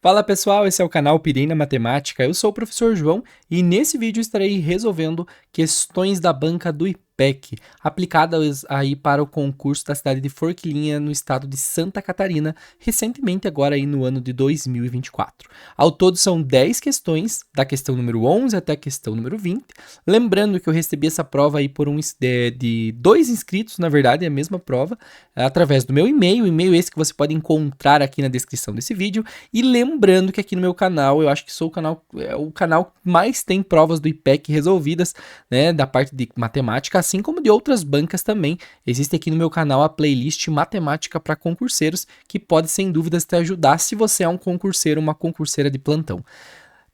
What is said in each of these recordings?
Fala pessoal, esse é o canal Pirei na Matemática, eu sou o professor João e nesse vídeo estarei resolvendo questões da banca do IPEC, aplicadas aí para o concurso da cidade de Forquilinha, no estado de Santa Catarina, recentemente agora aí no ano de 2024. Ao todo são 10 questões, da questão número 11 até a questão número 20, lembrando que eu recebi essa prova aí por de 2 inscritos, na verdade é a mesma prova, através do meu e-mail esse que você pode encontrar aqui na descrição desse vídeo, e lembrando que aqui no meu canal, eu acho que sou o canal que mais tem provas do IPEC resolvidas, né, da parte de matemática, assim como de outras bancas também. Existe aqui no meu canal a playlist Matemática para Concurseiros, que pode sem dúvidas te ajudar se você é um concurseiro ou uma concurseira de plantão.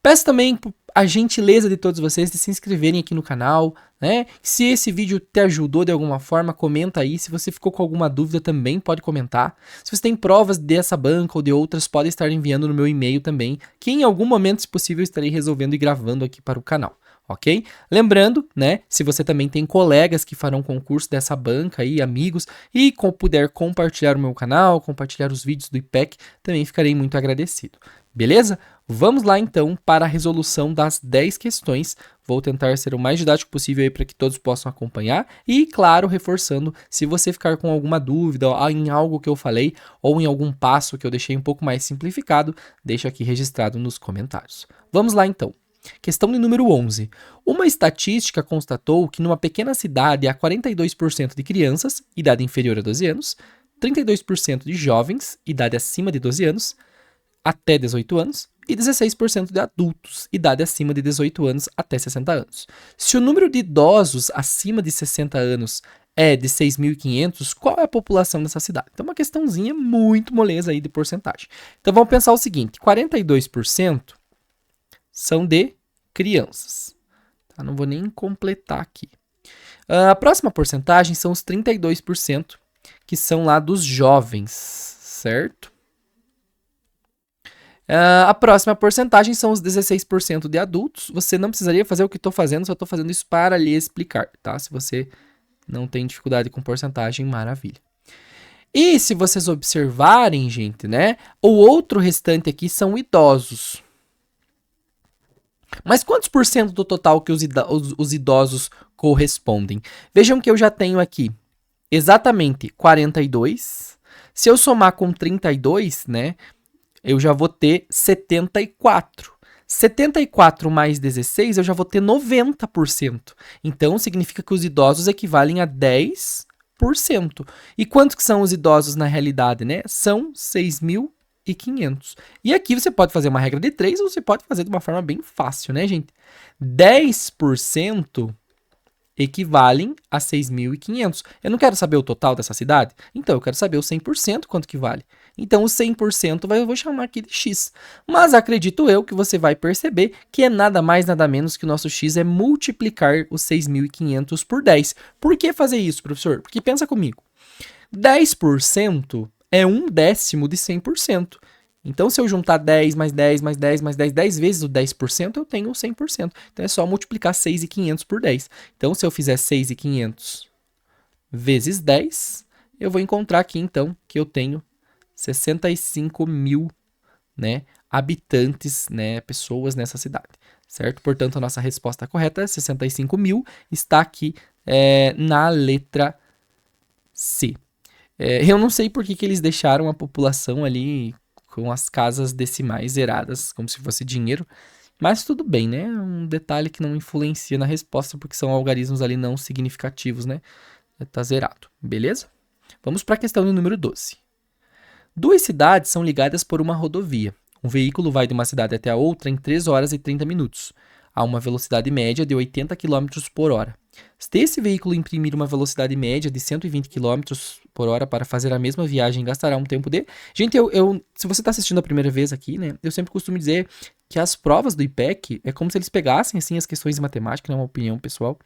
Peço também a gentileza de todos vocês de se inscreverem aqui no canal, né? Se esse vídeo te ajudou de alguma forma, comenta aí. Se você ficou com alguma dúvida também pode comentar. Se você tem provas dessa banca ou de outras, pode estar enviando no meu e-mail também, que em algum momento, se possível, estarei resolvendo e gravando aqui para o canal. Ok? Lembrando, né, se você também tem colegas que farão concurso dessa banca aí, amigos, e puder compartilhar o meu canal, compartilhar os vídeos do IPEC, também ficarei muito agradecido. Beleza? Vamos lá então para a resolução das 10 questões. Vou tentar ser o mais didático possível aí para que todos possam acompanhar. E, claro, reforçando, se você ficar com alguma dúvida em algo que eu falei ou em algum passo que eu deixei um pouco mais simplificado, deixa aqui registrado nos comentários. Vamos lá então. Questão de número 11. Uma estatística constatou que numa pequena cidade há 42% de crianças, idade inferior a 12 anos, 32% de jovens, idade acima de 12 anos, até 18 anos, e 16% de adultos, idade acima de 18 anos até 60 anos. Se o número de idosos acima de 60 anos é de 6.500, qual é a população dessa cidade? Então, uma questãozinha muito moleza aí de porcentagem. Então, vamos pensar o seguinte, 42% são de crianças. Tá? Não vou nem completar aqui. A próxima porcentagem são os 32%, que são lá dos jovens, certo? A próxima porcentagem são os 16% de adultos. Você não precisaria fazer o que estou fazendo, só estou fazendo isso para lhe explicar, tá? Se você não tem dificuldade com porcentagem, maravilha. E se vocês observarem, gente, né? O outro restante aqui são idosos. Mas quantos por cento do total que os idosos correspondem? Vejam que eu já tenho aqui exatamente 42. Se eu somar com 32, né, eu já vou ter 74. 74 mais 16, eu já vou ter 90%. Então, significa que os idosos equivalem a 10%. E quantos que são os idosos na realidade, né? São 6.500. E aqui você pode fazer uma regra de 3 ou você pode fazer de uma forma bem fácil, né, gente? 10% equivalem a 6.500. Eu não quero saber o total dessa cidade? Então, eu quero saber o 100% quanto que vale. Então, o 100% eu vou chamar aqui de x. Mas acredito eu que você vai perceber que é nada mais, nada menos que o nosso x é multiplicar os 6.500 por 10. Por que fazer isso, professor? Porque pensa comigo. 10% é 1/10 de 100%. Então, se eu juntar 10 mais 10 mais 10 mais 10, 10 vezes o 10%, eu tenho o 100%. Então, é só multiplicar 6.500 por 10. Então, se eu fizer 6.500 vezes 10, eu vou encontrar aqui, então, que eu tenho 65 mil, né, habitantes, né, pessoas nessa cidade, certo? Portanto, a nossa resposta correta é 65 mil, está aqui na letra C. Eu não sei por que eles deixaram a população ali com as casas decimais zeradas, como se fosse dinheiro, mas tudo bem, né? Um detalhe que não influencia na resposta, porque são algarismos ali não significativos, né? Tá zerado, beleza? Vamos para a questão do número 12. Duas cidades são ligadas por uma rodovia. Um veículo vai de uma cidade até a outra em 3 horas e 30 minutos, a uma velocidade média de 80 km por hora. Se esse veículo imprimir uma velocidade média de 120 km por hora para fazer a mesma viagem, gastará um tempo de... Gente, se você está assistindo a primeira vez aqui, né, eu sempre costumo dizer que as provas do IPEC é como se eles pegassem, assim, as questões de matemática, é uma opinião pessoal,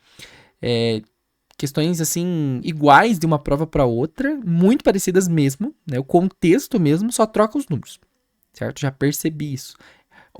questões, assim, iguais de uma prova para outra, muito parecidas mesmo, né, o contexto mesmo, só troca os números, certo? Já percebi isso.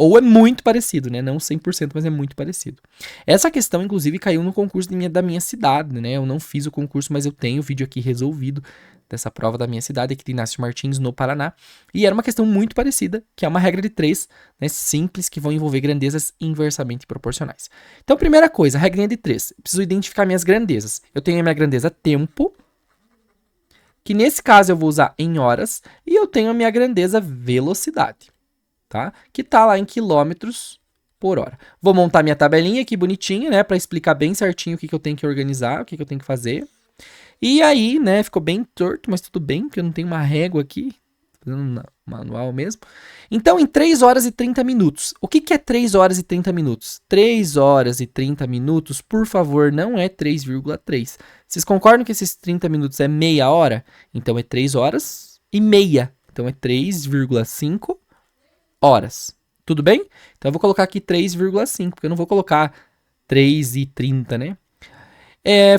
Ou é muito parecido, né? Não 100%, mas é muito parecido. Essa questão, inclusive, caiu no concurso da minha cidade, né? Eu não fiz o concurso, mas eu tenho o vídeo aqui resolvido dessa prova da minha cidade, aqui de Inácio Martins, no Paraná. E era uma questão muito parecida, que é uma regra de 3, né, simples, que vão envolver grandezas inversamente proporcionais. Então, primeira coisa, regrinha de 3. Preciso identificar minhas grandezas. Eu tenho a minha grandeza tempo, que nesse caso eu vou usar em horas, e eu tenho a minha grandeza velocidade, tá? Que tá lá em quilômetros por hora. Vou montar minha tabelinha aqui bonitinha, né, para explicar bem certinho o que eu tenho que organizar, o que eu tenho que fazer. E aí, né, ficou bem torto, mas tudo bem, porque eu não tenho uma régua aqui, fazendo manual mesmo. Então, em 3 horas e 30 minutos. O que é 3 horas e 30 minutos? 3 horas e 30 minutos, por favor, não é 3,3. Vocês concordam que esses 30 minutos é meia hora? Então, é 3 horas e meia. Então, é 3,5 horas. Tudo bem? Então, eu vou colocar aqui 3,5, porque eu não vou colocar 3,30, né?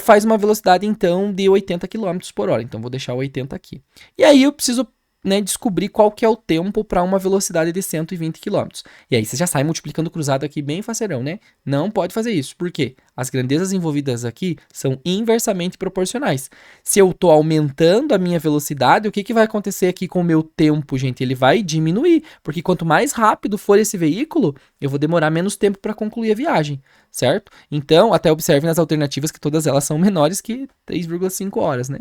Faz uma velocidade, então, de 80 km por hora. Então, vou deixar 80 aqui. E aí, eu preciso, né, descobrir qual que é o tempo para uma velocidade de 120 km. E aí, você já sai multiplicando cruzado aqui bem faceirão, né? Não pode fazer isso. Por quê? As grandezas envolvidas aqui são inversamente proporcionais. Se eu estou aumentando a minha velocidade, o que vai acontecer aqui com o meu tempo, gente? Ele vai diminuir. Porque quanto mais rápido for esse veículo, eu vou demorar menos tempo para concluir a viagem, certo? Então, até observe nas alternativas que todas elas são menores que 3,5 horas, né?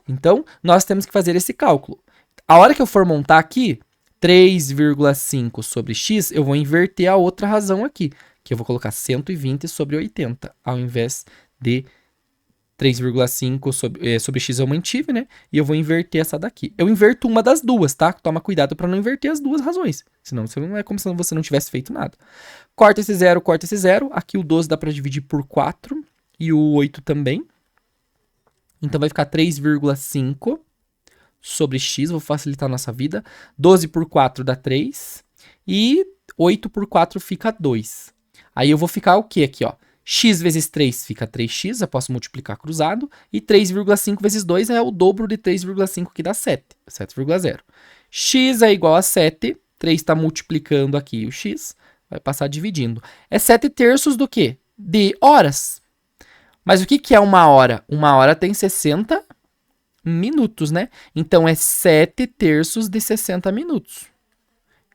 Então, nós temos que fazer esse cálculo. A hora que eu for montar aqui, 3,5 sobre x, eu vou inverter a outra razão aqui, que eu vou colocar 120 sobre 80, ao invés de 3,5 sobre x eu mantive, né? E eu vou inverter essa daqui. Eu inverto uma das duas, tá? Toma cuidado para não inverter as duas razões, senão você não é como se você não tivesse feito nada. Corta esse 0, corta esse 0. Aqui o 12 dá para dividir por 4 e o 8 também. Então vai ficar 3,5 sobre x, vou facilitar a nossa vida. 12 por 4 dá 3 e 8 por 4 fica 2. Aí eu vou ficar o que aqui, ó? X vezes 3 fica 3x, eu posso multiplicar cruzado. E 3,5 vezes 2 é o dobro de 3,5, que dá 7, 7,0. X é igual a 7, 3 está multiplicando aqui o x, vai passar dividindo. É 7 terços do quê? De horas. Mas o que é uma hora? Uma hora tem 60 minutos, né? Então, é 7 terços de 60 minutos.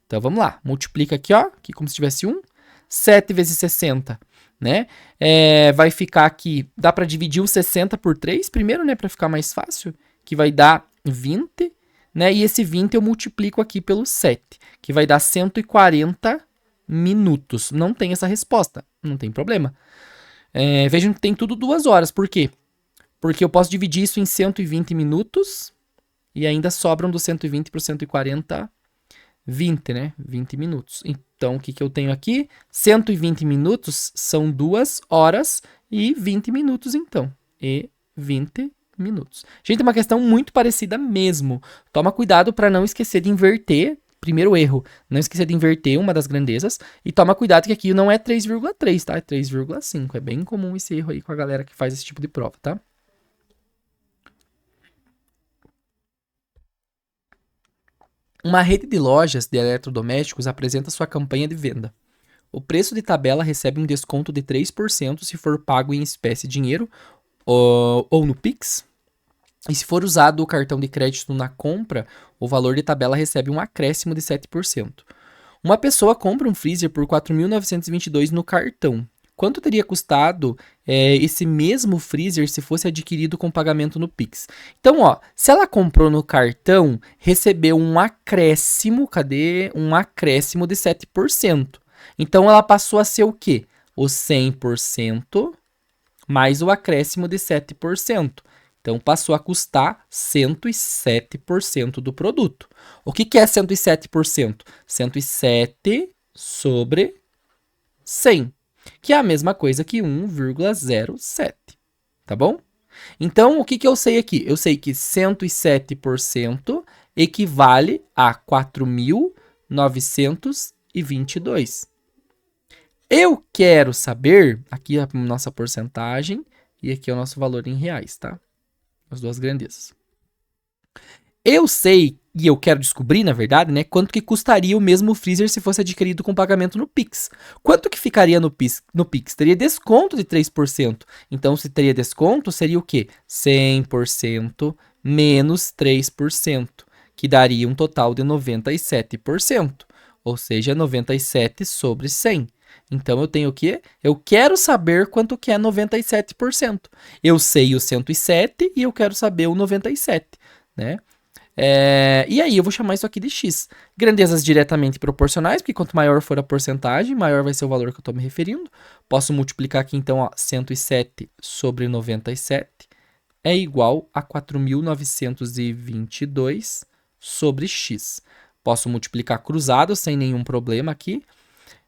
Então, vamos lá. Multiplica aqui, ó. Aqui como se tivesse 1. 7 vezes 60, né? Vai ficar aqui... Dá para dividir o 60 por 3 primeiro, né? Para ficar mais fácil. Que vai dar 20, né? E esse 20 eu multiplico aqui pelo 7. Que vai dar 140 minutos. Não tem essa resposta. Não tem problema. Vejam que tem tudo 2 horas. Por quê? Porque eu posso dividir isso em 120 minutos e ainda sobram do 120 para o 140, 20, né? 20 minutos. Então, o que eu tenho aqui? 120 minutos são 2 horas e 20 minutos, então. E 20 minutos. Gente, é uma questão muito parecida mesmo. Toma cuidado para não esquecer de inverter. Primeiro erro, não esquecer de inverter uma das grandezas. E toma cuidado que aqui não é 3,3, tá? É 3,5. É bem comum esse erro aí com a galera que faz esse tipo de prova, tá? Uma rede de lojas de eletrodomésticos apresenta sua campanha de venda. O preço de tabela recebe um desconto de 3% se for pago em espécie dinheiro ou no Pix. E se for usado o cartão de crédito na compra, o valor de tabela recebe um acréscimo de 7%. Uma pessoa compra um freezer por R$ 4.922 no cartão. Quanto teria custado esse mesmo freezer se fosse adquirido com pagamento no Pix? Então, ó, se ela comprou no cartão, recebeu um acréscimo, cadê? Um acréscimo de 7%. Então, ela passou a ser o quê? O 100% mais o acréscimo de 7%. Então, passou a custar 107% do produto. O que é 107%? 107 sobre 100. Que é a mesma coisa que 1,07, tá bom? Então, o que eu sei aqui? Eu sei que 107% equivale a 4.922. Eu quero saber, aqui a nossa porcentagem e aqui é o nosso valor em reais, tá? As duas grandezas. Eu sei, e eu quero descobrir, na verdade, né, quanto que custaria o mesmo freezer se fosse adquirido com pagamento no Pix. Quanto que ficaria no Pix? Teria desconto de 3%. Então, se teria desconto, seria o quê? 100% menos 3%, que daria um total de 97%, ou seja, 97 sobre 100. Então, eu tenho o quê? Eu quero saber quanto que é 97%. Eu sei o 107 e eu quero saber o 97, né? E aí eu vou chamar isso aqui de x. Grandezas diretamente proporcionais, porque quanto maior for a porcentagem, maior vai ser o valor que eu estou me referindo. Posso multiplicar aqui, então, ó, 107 sobre 97 é igual a 4.922 sobre x. Posso multiplicar cruzado sem nenhum problema aqui.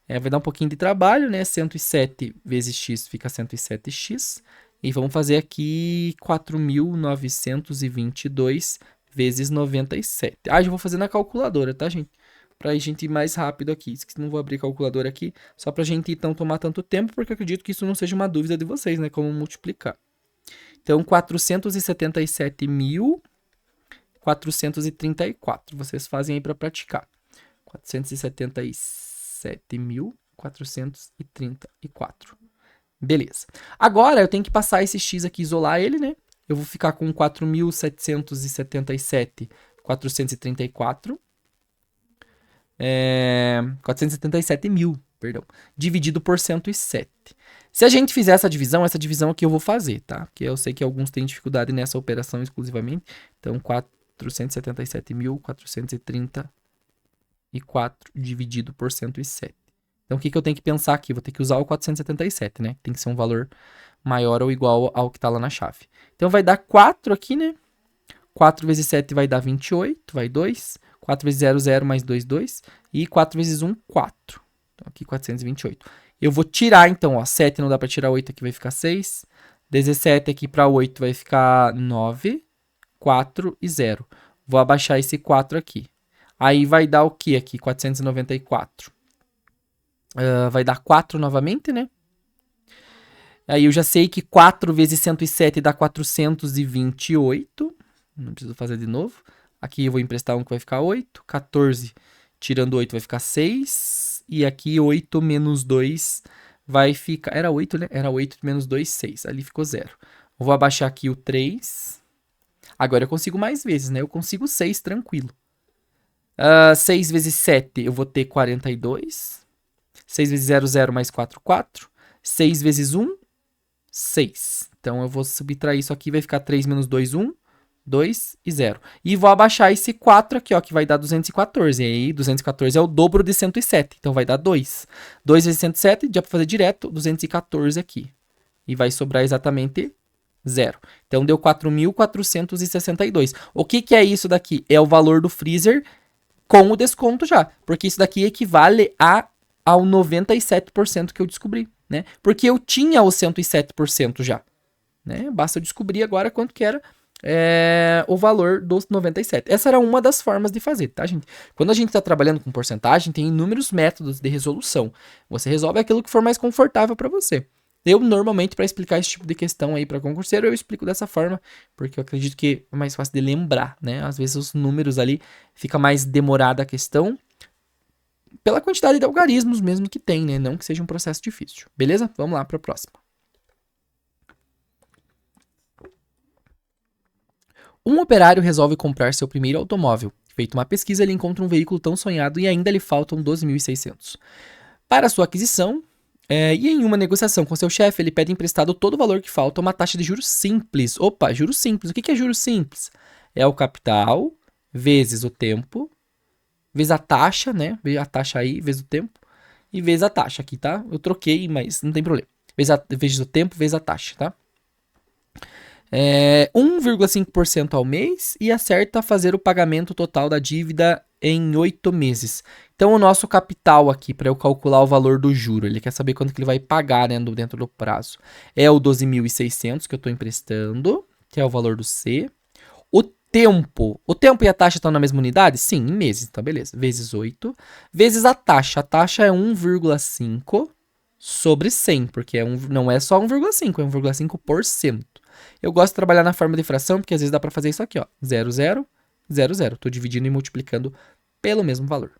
Vai dar um pouquinho de trabalho, né? 107 vezes x fica 107x. E vamos fazer aqui 4.922 vezes 97. Já vou fazer na calculadora, tá, gente? Pra gente ir mais rápido aqui. Não vou abrir calculadora aqui, só pra gente então tomar tanto tempo, porque eu acredito que isso não seja uma dúvida de vocês, né? Como multiplicar. Então, 477.434. Vocês fazem aí pra praticar. 477.434. Beleza. Agora eu tenho que passar esse x aqui, isolar ele, né? Eu vou ficar com 4.777.434. 477 mil, perdão. Dividido por 107. Se a gente fizer essa divisão aqui eu vou fazer, tá? Porque eu sei que alguns têm dificuldade nessa operação exclusivamente. Então, 477.434 dividido por 107. Então, o que eu tenho que pensar aqui? Vou ter que usar o 477, né? Tem que ser um valor maior ou igual ao que está lá na chave. Então, vai dar 4 aqui, né? 4 vezes 7 vai dar 28, vai 2. 4 vezes 0, 0, mais 2, 2. E 4 vezes 1, 4. Então, aqui 428. Eu vou tirar, então, ó. 7 não dá para tirar 8, aqui vai ficar 6. 17 aqui para 8 vai ficar 9, 4 e 0. Vou abaixar esse 4 aqui. Aí vai dar o que aqui? 494. Vai dar 4 novamente, né? Aí eu já sei que 4 vezes 107 dá 428. Não preciso fazer de novo. Aqui eu vou emprestar um que vai ficar 8. 14 tirando 8 vai ficar 6. E aqui 8 menos 2 vai ficar... Era 8, né? Era 8 menos 2, 6. Ali ficou 0. Eu vou abaixar aqui o 3. Agora eu consigo mais vezes, né? Eu consigo 6 tranquilo. 6 vezes 7 eu vou ter 42. 6 vezes 0, 0 mais 4, 4. 6 vezes 1, 6. Então, eu vou subtrair isso aqui, vai ficar 3 menos 2, 1, 2 e 0. E vou abaixar esse 4 aqui, ó, que vai dar 214. E aí, 214 é o dobro de 107, então vai dar 2. 2 vezes 107, já para fazer direto, 214 aqui. E vai sobrar exatamente 0. Então, deu 4.462. O que é isso daqui? É o valor do freezer com o desconto já, porque isso daqui equivale ao 97% que eu descobri, né? Porque eu tinha os 107% já, né? Basta eu descobrir agora quanto que era o valor dos 97. Essa era uma das formas de fazer, tá, gente? Quando a gente está trabalhando com porcentagem, tem inúmeros métodos de resolução. Você resolve aquilo que for mais confortável para você. Eu, normalmente, para explicar esse tipo de questão aí para concurseiro, eu explico dessa forma, porque eu acredito que é mais fácil de lembrar, né? Às vezes os números ali fica mais demorada a questão, pela quantidade de algarismos mesmo que tem, né? Não que seja um processo difícil. Beleza? Vamos lá para a próxima. Um operário resolve comprar seu primeiro automóvel. Feita uma pesquisa, ele encontra um veículo tão sonhado e ainda lhe faltam 12.600. Para sua aquisição, e em uma negociação com seu chefe, ele pede emprestado todo o valor que falta, uma taxa de juros simples. Opa, juros simples. O que é juros simples? É o capital vezes o tempo, vezes a taxa, né? A taxa aí, vezes o tempo, e vezes a taxa aqui, tá? Eu troquei, mas não tem problema. Vezes o tempo, vezes a taxa, tá? 1,5% ao mês e acerta fazer o pagamento total da dívida em 8 meses. Então, o nosso capital aqui, para eu calcular o valor do juro, ele quer saber quanto que ele vai pagar, né, dentro do prazo. É o 12.600 que eu estou emprestando, que é o valor do C. O tempo e a taxa estão na mesma unidade? Sim, em meses, então beleza. Vezes 8, vezes a taxa. A taxa é 1,5 sobre 100, porque não é só 1,5, é 1,5%. Eu gosto de trabalhar na forma de fração, porque às vezes dá para fazer isso aqui, ó. 0, 0, 0, 0. Estou dividindo e multiplicando pelo mesmo valor.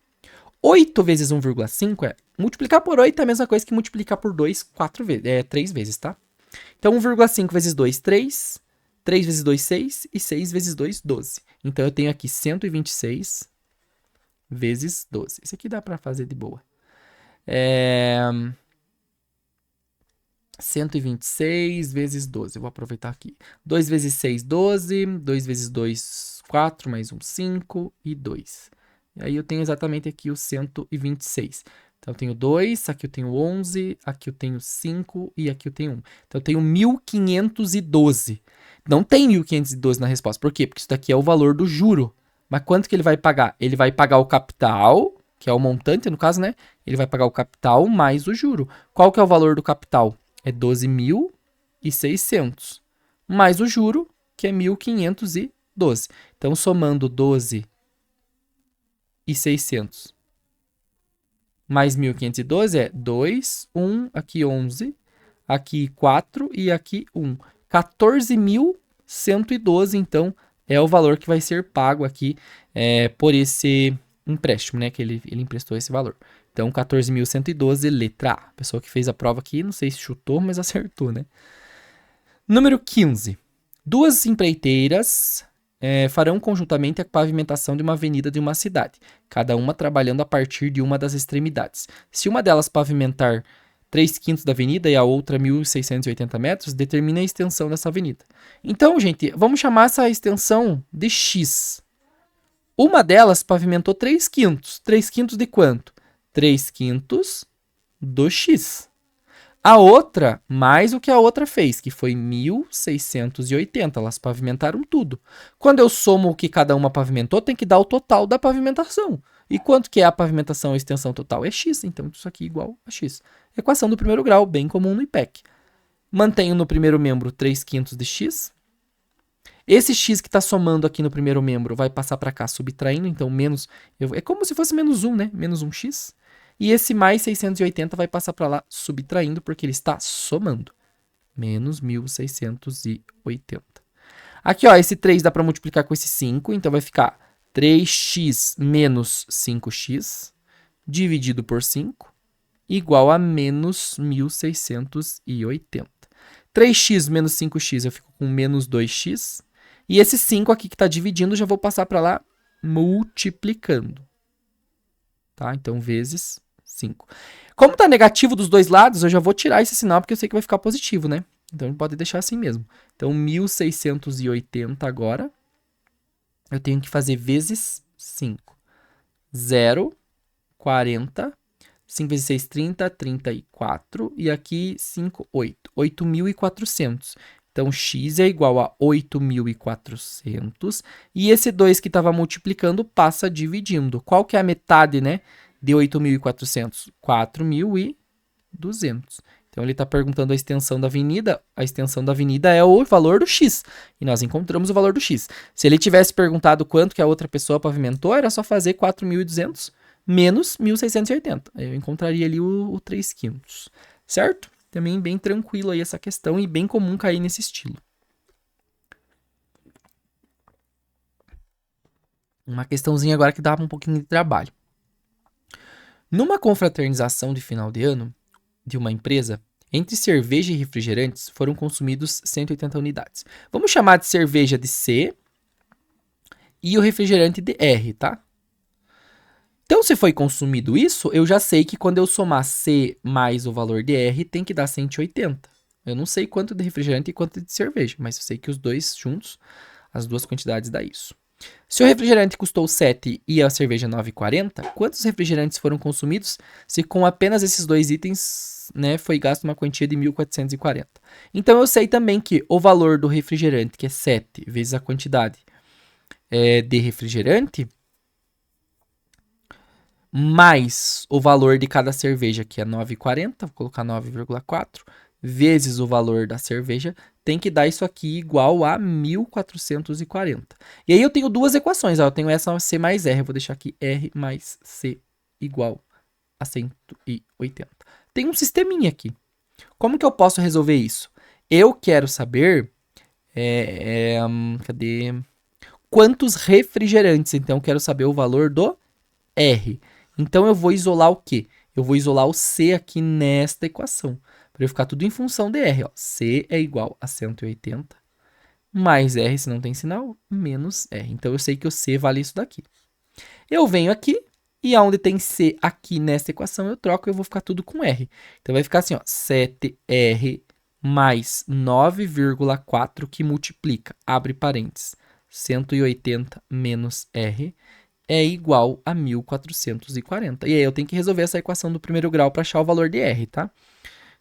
8 vezes 1,5 multiplicar por 8 é a mesma coisa que multiplicar por 2 3 vezes, tá? Então, 1,5 vezes 2, 3. 3 vezes 2, 6. E 6 vezes 2, 12. Então, eu tenho aqui 126 vezes 12. Esse aqui dá para fazer de boa. 126 vezes 12. Eu vou aproveitar aqui. 2 vezes 6, 12. 2 vezes 2, 4. Mais 1, 5. E 2. E aí eu tenho exatamente aqui o 126. Então eu tenho 2, aqui eu tenho 11, aqui eu tenho 5 e aqui eu tenho 1. Então eu tenho 1.512. Não tem 1.512 na resposta. Por quê? Porque isso daqui é o valor do juro. Mas quanto que ele vai pagar? Ele vai pagar o capital, que é o montante no caso, né? Ele vai pagar o capital mais o juro. Qual que é o valor do capital? É 12.600. Mais o juro, que é 1.512. Então somando 12.600 mais 1.512 é 2, 1, aqui 11, aqui 4 e aqui 1. 14.112, então, é o valor que vai ser pago aqui por esse empréstimo, né? Que ele emprestou esse valor. Então, 14.112, letra A. A pessoa que fez a prova aqui, não sei se chutou, mas acertou, né? Número 15. Duas empreiteiras farão conjuntamente a pavimentação de uma avenida de uma cidade, cada uma trabalhando a partir de uma das extremidades. Se uma delas pavimentar 3/5 da avenida e a outra 1.680 metros, determina a extensão dessa avenida. Então, gente, vamos chamar essa extensão de X. Uma delas pavimentou 3/5. 3/5 de quanto? 3/5 do X. A outra, mais o que a outra fez, que foi 1.680. Elas pavimentaram tudo. Quando eu somo o que cada uma pavimentou, tem que dar o total da pavimentação. E quanto que é a pavimentação, a extensão total? É X, então isso aqui é igual a X. Equação do primeiro grau, bem comum no IPEC. Mantenho no primeiro membro 3/5 de X. Esse X que está somando aqui no primeiro membro vai passar para cá subtraindo, então menos... é como se fosse menos 1, né? Menos 1x. E esse mais 680 vai passar para lá subtraindo, porque ele está somando. Menos 1.680. Aqui, ó, esse 3 dá para multiplicar com esse 5, então vai ficar 3x menos 5x dividido por 5 igual a menos 1.680. 3x menos 5x eu fico com menos 2x. E esse 5 aqui que está dividindo, já vou passar para lá multiplicando. Tá? Então, vezes 5. Como está negativo dos dois lados, eu já vou tirar esse sinal, porque eu sei que vai ficar positivo, né? Então, pode deixar assim mesmo. Então, 1.680 agora, eu tenho que fazer vezes 5. 0, 40, 5 vezes 6, 30, 34, e aqui 5, 8. 8.400. Então, x é igual a 8.400, e esse 2 que estava multiplicando passa dividindo. Qual que é a metade, né, de 8.400? 4.200. Então, ele está perguntando a extensão da avenida. A extensão da avenida é o valor do x, e nós encontramos o valor do x. Se ele tivesse perguntado quanto que a outra pessoa pavimentou, era só fazer 4.200 menos 1.680. Eu encontraria ali o 3/5, certo? Também bem tranquilo aí essa questão e bem comum cair nesse estilo. Uma questãozinha agora que dá um pouquinho de trabalho. Numa confraternização de final de ano de uma empresa, entre cerveja e refrigerantes foram consumidos 180 unidades. Vamos chamar de cerveja de C e o refrigerante de R, tá? Então, se foi consumido isso, eu já sei que quando eu somar C mais o valor de R, tem que dar 180. Eu não sei quanto de refrigerante e quanto de cerveja, mas eu sei que os dois juntos, as duas quantidades dá isso. Se o refrigerante custou 7 e a cerveja 9,40, quantos refrigerantes foram consumidos se com apenas esses dois itens, né, foi gasto uma quantia de 1.440? Então, eu sei também que o valor do refrigerante, que é 7 vezes a quantidade de refrigerante, mais o valor de cada cerveja, que é 9,40, vou colocar 9,4, vezes o valor da cerveja, tem que dar isso aqui igual a 1.440. E aí eu tenho duas equações, ó, eu tenho essa C mais R, eu vou deixar aqui R mais C igual a 180. Tem um sisteminha aqui. Como que eu posso resolver isso? Eu quero saber, cadê? Quantos refrigerantes, então eu quero saber o valor do R. Então, eu vou isolar o quê? Eu vou isolar o C aqui nesta equação, para eu ficar tudo em função de R. Ó. C é igual a 180 mais R se não tem sinal, menos R. Então, eu sei que o C vale isso daqui. Eu venho aqui, e aonde tem C aqui nessa equação, eu troco e eu vou ficar tudo com R. Então, vai ficar assim, ó, 7R mais 9,4 que multiplica, abre parênteses, 180 menos R é igual a 1440. E aí eu tenho que resolver essa equação do primeiro grau para achar o valor de R, tá?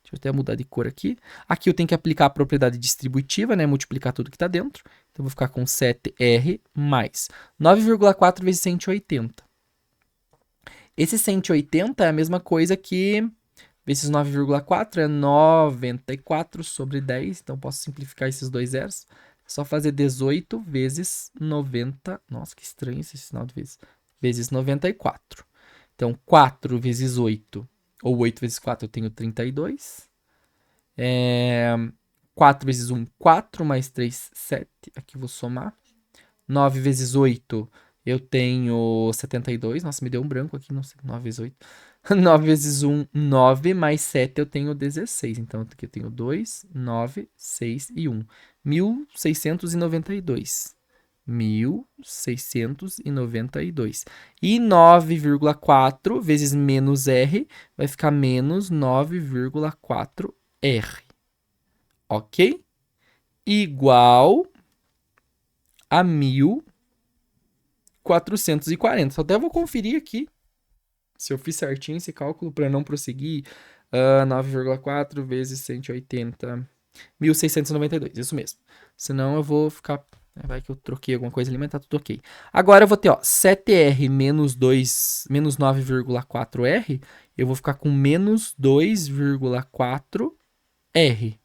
Deixa eu até mudar de cor aqui. Aqui eu tenho que aplicar a propriedade distributiva, né? Multiplicar tudo que está dentro. Então, eu vou ficar com 7R mais 9,4 vezes 180. Esse 180 é a mesma coisa que... Vezes 9,4 é 94 sobre 10. Então, posso simplificar esses dois zeros. É só fazer 18 vezes 90. Nossa, que estranho esse sinal de vezes. Vezes 94. Então, 4 vezes 8, ou 8 vezes 4, eu tenho 32. 4 vezes 1, 4, mais 3, 7. Aqui eu vou somar. 9 vezes 8, eu tenho 72. Nossa, me deu um branco aqui, não sei. 9 vezes 8. 9 vezes 1, 9, mais 7 eu tenho 16. Então, aqui eu tenho 2, 9, 6 e 1. 1692. 1692. E 9,4 vezes menos R vai ficar menos 9,4R. Ok? Igual a 1440. Só até vou conferir aqui se eu fiz certinho esse cálculo para não prosseguir. 9,4 vezes 180. 1692, isso mesmo. Senão eu vou ficar... Vai que eu troquei alguma coisa ali, mas tá tudo ok. Agora eu vou ter, ó, 7R menos 9,4R. Eu vou ficar com menos 2,4R.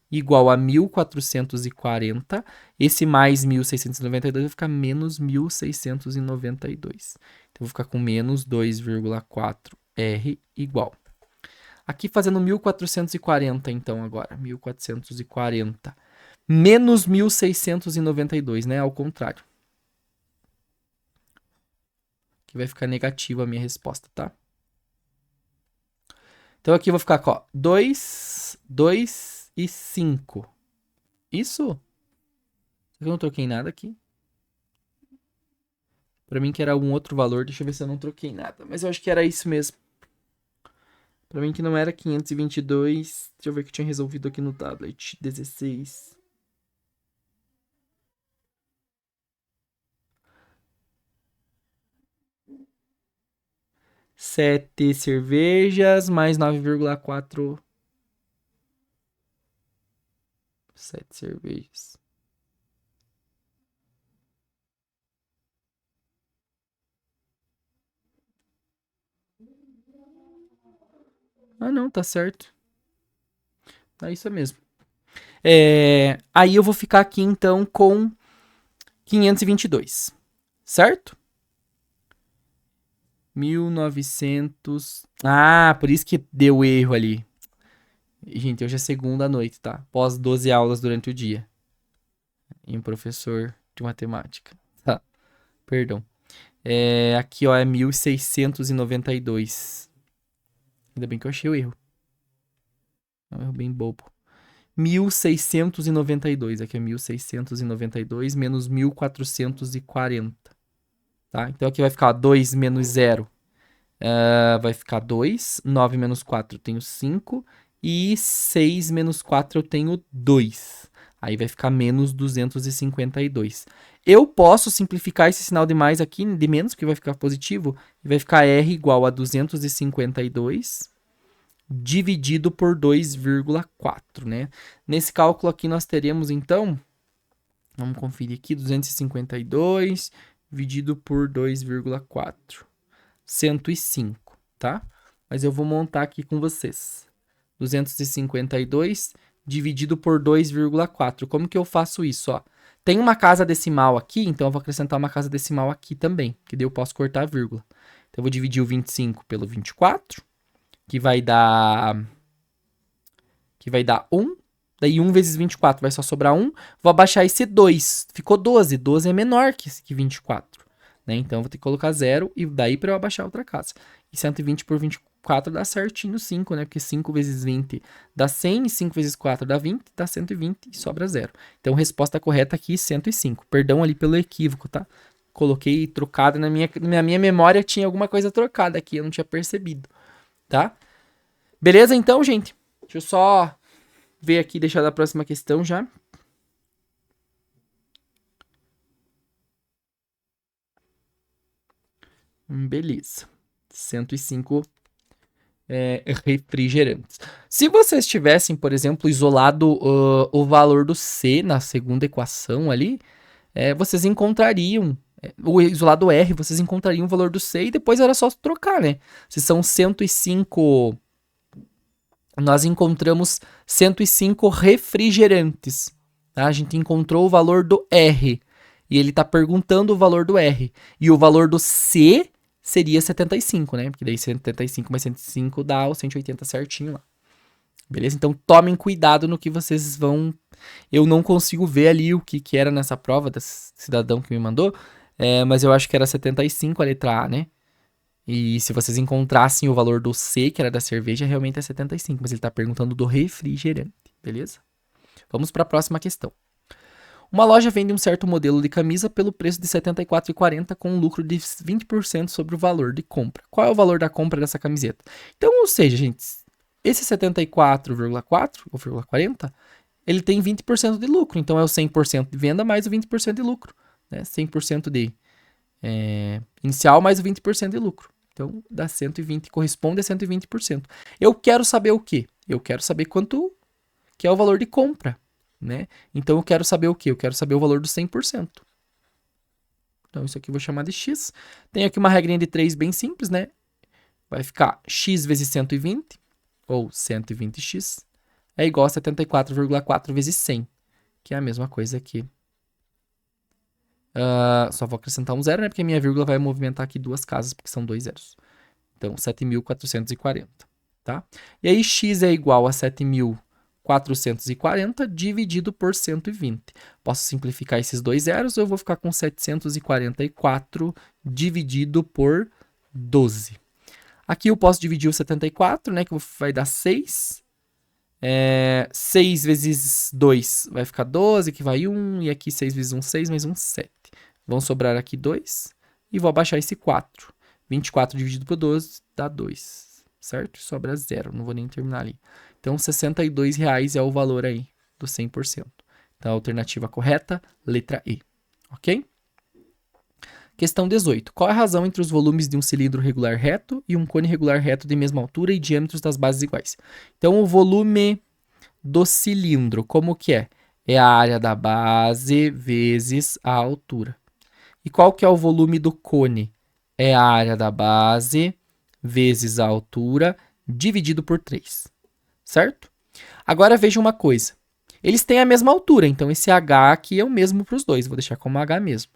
Igual a 1440. Esse mais 1692 vai ficar menos 1692. Então, eu vou ficar com menos 2,4R igual. Aqui fazendo 1440, então, agora. 1440. Menos 1692, né? Ao contrário. Aqui vai ficar negativa a minha resposta, tá? Então, aqui eu vou ficar com, ó, 2, 2 e 5. Isso? Eu não troquei nada aqui. Pra mim que era algum outro valor. Deixa eu ver se eu não troquei nada. Mas eu acho que era isso mesmo. Pra mim que não era 522. Deixa eu ver o que eu tinha resolvido aqui no tablet. 16. 7 cervejas mais 9,4. 7 cervejas. Ah, não, tá certo. É isso mesmo. Aí eu vou ficar aqui, então, com 522. Certo? 1900... Ah, por isso que deu erro ali. Gente, hoje é segunda à noite, tá? Pós 12 aulas durante o dia. E um professor de matemática. Tá, perdão. Aqui, ó, é 1692. Ainda bem que eu achei o erro. É um erro bem bobo. 1692. Aqui é 1692 menos 1440. Tá? Então aqui vai ficar, ó, 2 menos 0. Vai ficar 2. 9 menos 4 eu tenho 5. E 6 menos 4 eu tenho 2. Aí vai ficar menos 252. Eu posso simplificar esse sinal de mais aqui, de menos, que vai ficar positivo. E vai ficar R igual a 252 dividido por 2,4, né? Nesse cálculo aqui nós teremos, então... Vamos conferir aqui, 252 dividido por 2,4. 105, tá? Mas eu vou montar aqui com vocês. 252 dividido por 2,4. Como que eu faço isso, ó? Tem uma casa decimal aqui, então eu vou acrescentar uma casa decimal aqui também, que daí eu posso cortar a vírgula. Então eu vou dividir o 25 pelo 24, que vai dar 1. Daí 1 vezes 24 vai só sobrar 1. Vou abaixar esse 2. Ficou 12. 12 é menor que 24. né? Então, eu vou ter que colocar 0 e daí para eu abaixar a outra casa. E 120 por 24 dá certinho 5, né? Porque 5 vezes 20 dá 100, e 5 vezes 4 dá 20, dá 120 e sobra 0. Então, resposta correta aqui, 105. Perdão ali pelo equívoco, tá? Coloquei trocado na minha memória, tinha alguma coisa trocada aqui, eu não tinha percebido, tá? Beleza, então, gente? Deixa eu só ver aqui, deixar da próxima questão já. Beleza. 105 refrigerantes. Se vocês tivessem, por exemplo, isolado o valor do C na segunda equação ali, vocês encontrariam, o isolado R, vocês encontrariam o valor do C e depois era só trocar, né? Se são 105, nós encontramos 105 refrigerantes, tá? A gente encontrou o valor do R e ele está perguntando o valor do R. E o valor do C seria 75, né? Porque daí 75 mais 105 dá o 180 certinho lá. Beleza? Então tomem cuidado no que vocês vão... Eu não consigo ver ali o que era nessa prova desse cidadão que me mandou, mas eu acho que era 75 a letra A, né? E se vocês encontrassem o valor do C, que era da cerveja, realmente é 75, mas ele está perguntando do refrigerante, beleza? Vamos para a próxima questão. Uma loja vende um certo modelo de camisa pelo preço de R$ 74,40 com um lucro de 20% sobre o valor de compra. Qual é o valor da compra dessa camiseta? Então, ou seja, gente, esse 74,4 ou 40, ele tem 20% de lucro. Então, é o 100% de venda mais o 20% de lucro. Né? 100% de inicial mais o 20% de lucro. Então, dá 120, corresponde a 120%. Eu quero saber o quê? Eu quero saber quanto que é o valor de compra. Né? Então eu quero saber o quê? Eu quero saber o valor do 100%. Então isso aqui eu vou chamar de x. Tem aqui uma regrinha de 3 bem simples, né? Vai ficar x vezes 120, ou 120x, é igual a 74,4 vezes 100, que é a mesma coisa aqui. Só vou acrescentar um zero, né? Porque a minha vírgula vai movimentar aqui duas casas, porque são dois zeros. Então, 7.440, tá? E aí x é igual a 7.440 dividido por 120. Posso simplificar esses dois zeros, eu vou ficar com 744 dividido por 12. Aqui eu posso dividir o 74, né, que vai dar 6. 6 vezes 2 vai ficar 12, que vai 1. E aqui 6 vezes 1, 6, mais 1, 7. Vão sobrar aqui 2. E vou abaixar esse 4. 24 dividido por 12 dá 2. Certo? Sobra 0. Não vou nem terminar ali. Então, R$ 62,00 é o valor aí do 100%. Então, a alternativa correta, letra E. Ok? Questão 18. Qual é a razão entre os volumes de um cilindro regular reto e um cone regular reto de mesma altura e diâmetros das bases iguais? Então, o volume do cilindro, como que é? É a área da base vezes a altura. E qual que é o volume do cone? É a área da base vezes a altura dividido por 3. Certo? Agora veja uma coisa. Eles têm a mesma altura, então esse H aqui é o mesmo para os dois. Vou deixar como H mesmo.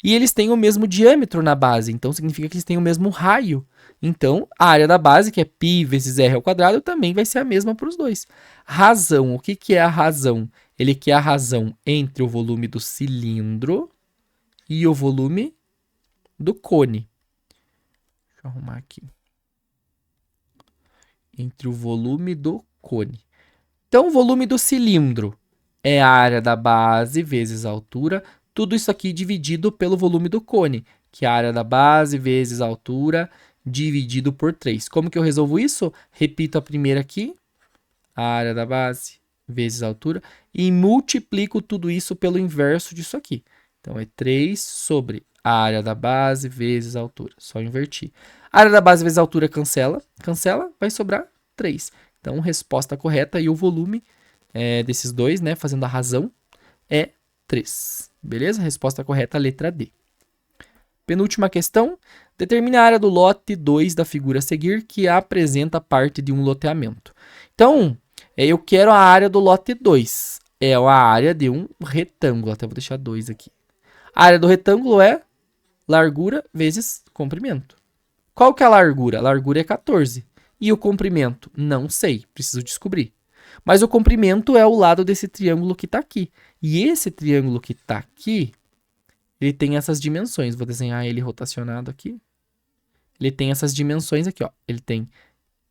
E eles têm o mesmo diâmetro na base, então significa que eles têm o mesmo raio. Então, a área da base, que é π vezes r ao quadrado, também vai ser a mesma para os dois. Razão. O que é a razão? Ele quer a razão entre o volume do cilindro e o volume do cone. Deixa eu arrumar aqui. Entre o volume do cone. Então, o volume do cilindro é a área da base vezes a altura. Tudo isso aqui dividido pelo volume do cone, que é a área da base vezes a altura dividido por 3. Como que eu resolvo isso? Repito a primeira aqui, a área da base vezes a altura, e multiplico tudo isso pelo inverso disso aqui. Então, é 3 sobre a área da base vezes a altura. Só invertir. A área da base vezes a altura cancela. Cancela, vai sobrar 3. Então, resposta correta e o volume desses dois, né, fazendo a razão, é 3. Beleza? Resposta correta, letra D. Penúltima questão. Determine a área do lote 2 da figura a seguir que apresenta parte de um loteamento. Então, eu quero a área do lote 2. É a área de um retângulo. Até vou deixar 2 aqui. A área do retângulo é largura vezes comprimento. Qual que é a largura? A largura é 14. E o comprimento? Não sei, preciso descobrir. Mas o comprimento é o lado desse triângulo que está aqui. E esse triângulo que está aqui ele tem essas dimensões. Vou desenhar ele rotacionado aqui. Ele tem essas dimensões aqui, ó. Ele tem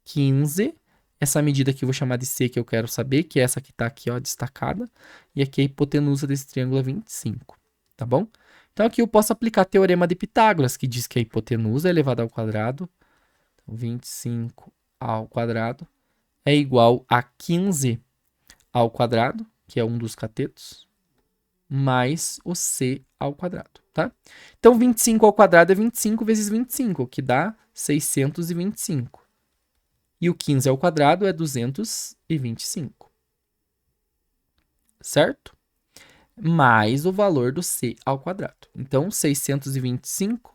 15. Essa medida aqui eu vou chamar de C, que eu quero saber, que é essa que está aqui, ó, destacada. E aqui a hipotenusa desse triângulo é 25, tá bom? Então aqui eu posso aplicar o teorema de Pitágoras, que diz que a hipotenusa elevada ao quadrado, então 25 ao quadrado, é igual a 15 ao quadrado, que é um dos catetos, mais o C ao quadrado, tá? Então 25 ao quadrado é 25 vezes 25, que dá 625. E o 15 ao quadrado é 225. Certo? Mais o valor do C ao quadrado. Então, 625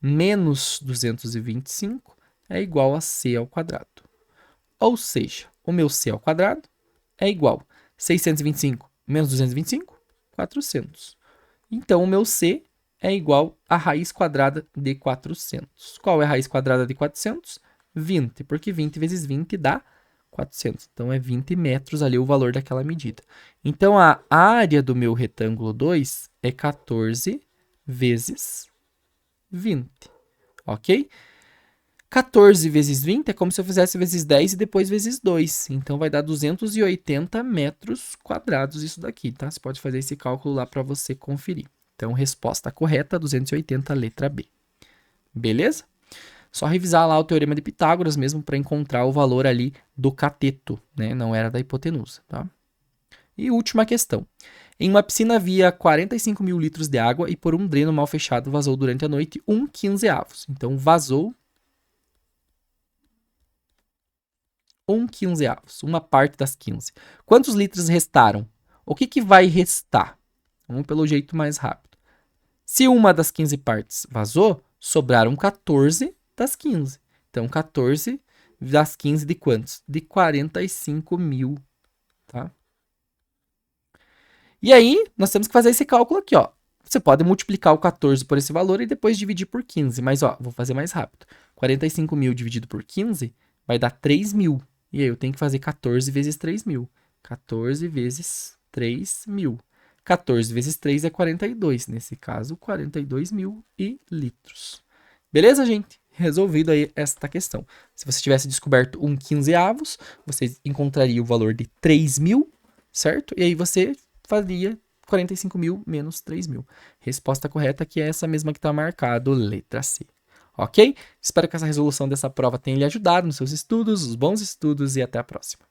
menos 225 é igual a C ao quadrado. Ou seja, o meu C ao quadrado é igual a 625 menos 225, 400. Então, o meu C é igual a raiz quadrada de 400. Qual é a raiz quadrada de 400? 20, porque 20 vezes 20 dá 400. Então, é 20 metros ali o valor daquela medida. Então, a área do meu retângulo 2 é 14 vezes 20, ok? 14 vezes 20 é como se eu fizesse vezes 10 e depois vezes 2. Então, vai dar 280 metros quadrados isso daqui, tá? Você pode fazer esse cálculo lá para você conferir. Então, resposta correta, 280, letra B. Beleza? Só revisar lá o teorema de Pitágoras mesmo para encontrar o valor ali do cateto, né? Não era da hipotenusa, tá? E última questão. Em uma piscina havia 45 mil litros de água e por um dreno mal fechado vazou durante a noite 1/15. Então, vazou 1/15, uma parte das 15. Quantos litros restaram? O que vai restar? Vamos pelo jeito mais rápido. Se uma das 15 partes vazou, sobraram 14 das 15. Então, 14 das 15 de quantos? De 45 mil, tá? E aí, nós temos que fazer esse cálculo aqui, ó. Você pode multiplicar o 14 por esse valor e depois dividir por 15. Mas, ó, vou fazer mais rápido. 45 mil dividido por 15 vai dar 3 mil. E aí, eu tenho que fazer 14 vezes 3 mil. 14 vezes 3 mil. 14 vezes 3 é 42. Nesse caso, 42 mil litros. Beleza, gente? Resolvido aí esta questão. Se você tivesse descoberto 1/15, você encontraria o valor de 3 mil, certo? E aí você faria 45 mil menos 3 mil. Resposta correta que é essa mesma que está marcado, letra C. Ok? Espero que essa resolução dessa prova tenha lhe ajudado nos seus estudos, os bons estudos e até a próxima.